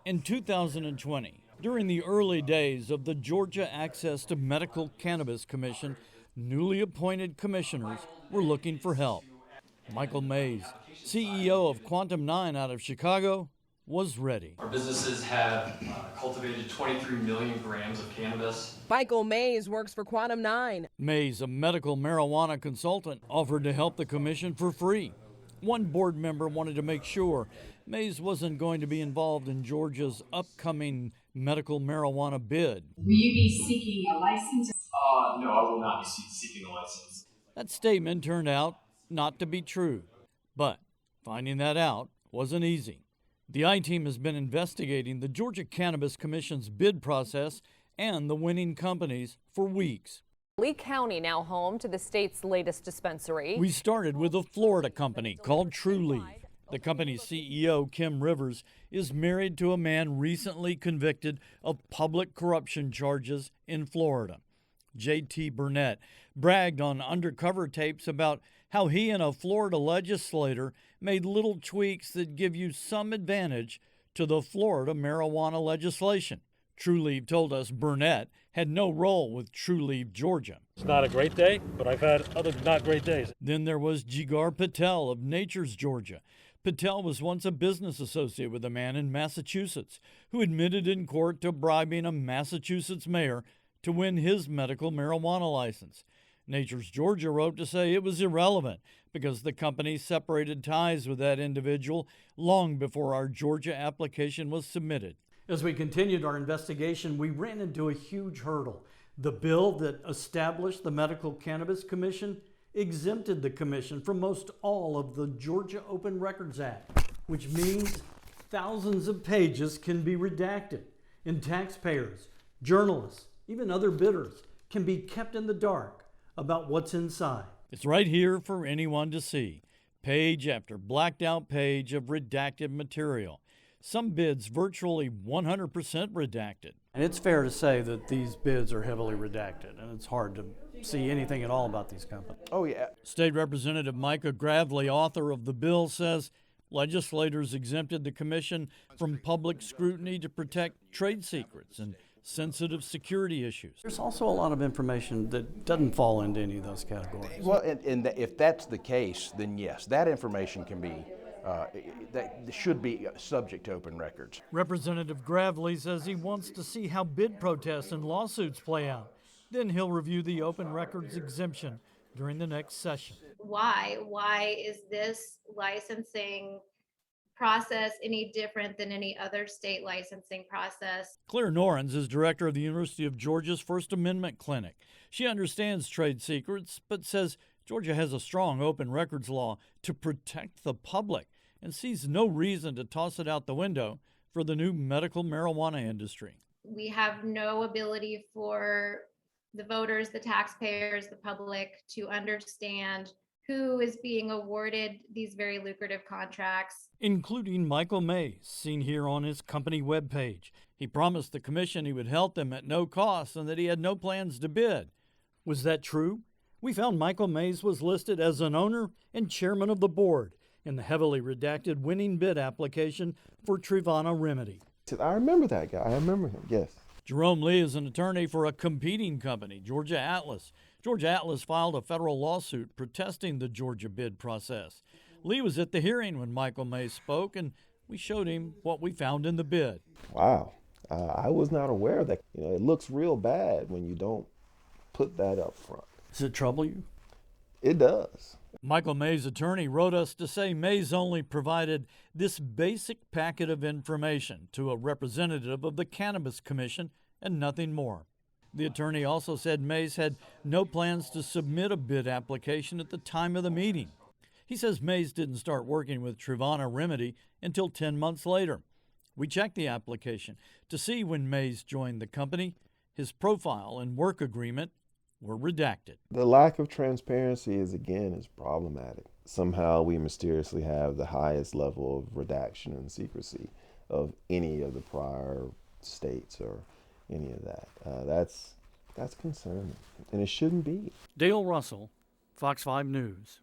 In 2020, during the early days of the Georgia Access to Medical Cannabis Commission, newly appointed commissioners were looking for help. Michael Mays, CEO of Quantum 9 out of Chicago, was ready. Our businesses have cultivated 23 million grams of cannabis. Michael Mays works for Quantum 9. Mays, a medical marijuana consultant, offered to help the commission for free. One board member wanted to make sure Mays wasn't going to be involved in Georgia's upcoming medical marijuana bid. Will you be seeking a license? No, I will not be seeking a license. That statement turned out not to be true, but finding that out wasn't easy. The I-Team has been investigating the Georgia Cannabis Commission's bid process and the winning companies for weeks. Lee County now home to the state's latest dispensary. We started with a Florida company called Trulieve. The company's CEO, Kim Rivers, is married to a man recently convicted of public corruption charges in Florida. J.T. Burnett bragged on undercover tapes about how he and a Florida legislator made little tweaks that give you some advantage to the Florida marijuana legislation. Trulieve told us Burnett had no role with Trulieve, Georgia. It's not a great day, but I've had other not great days. Then there was Jigar Patel of Nature's, Georgia. Patel was once a business associate with a man in Massachusetts who admitted in court to bribing a Massachusetts mayor to win his medical marijuana license. Nature's Georgia wrote to say it was irrelevant because the company separated ties with that individual long before our Georgia application was submitted. As we continued our investigation, we ran into a huge hurdle. The bill that established the Medical Cannabis Commission exempted the commission from most all of the Georgia Open Records Act, which means thousands of pages can be redacted, and taxpayers, journalists, even other bidders can be kept in the dark about what's inside. It's right here for anyone to see, page after blacked out page of redacted material. Some bids virtually 100% redacted. And it's fair to say that these bids are heavily redacted, and it's hard to see anything at all about these companies. Oh, yeah. State Representative Repgravley, author of the bill, says legislators exempted the commission from public scrutiny to protect trade secrets and sensitive security issues. There's also a lot of information that doesn't fall into any of those categories. Well, and if that's the case, then yes, that information can be that should be subject to open records. Representative Gravley says he wants to see how bid protests and lawsuits play out. Then he'll review the open records exemption during the next session. Why? Why is this licensing process any different than any other state licensing process? Claire Norrens is director of the University of Georgia's First Amendment Clinic. She understands trade secrets, but says Georgia has a strong open records law to protect the public and sees no reason to toss it out the window for the new medical marijuana industry. We have no ability for the voters, the taxpayers, the public to understand who is being awarded these very lucrative contracts. Including Michael Mays, seen here on his company webpage. He promised the commission he would help them at no cost and that he had no plans to bid. Was that true? We found Michael Mays was listed as an owner and chairman of the board in the heavily redacted winning bid application for Trivana Remedy. I remember that guy. I remember him, yes. Jerome Lee is an attorney for a competing company, Georgia Atlas. Georgia Atlas filed a federal lawsuit protesting the Georgia bid process. Lee was at the hearing when Michael Mays spoke, and we showed him what we found in the bid. Wow. I was not aware of that. It looks real bad when you don't put that up front. Does it trouble you? It does. Michael Mays' attorney wrote us to say Mays only provided this basic packet of information to a representative of the Cannabis Commission and nothing more. The attorney also said Mays had no plans to submit a bid application at the time of the meeting. He says Mays didn't start working with Trivana Remedy until 10 months later. We checked the application to see when Mays joined the company. His profile and work agreement were redacted. The lack of transparency is problematic. Somehow we mysteriously have the highest level of redaction and secrecy of any of the prior states or any of that. That's concerning, and it shouldn't be. Dale Russell, Fox 5 News.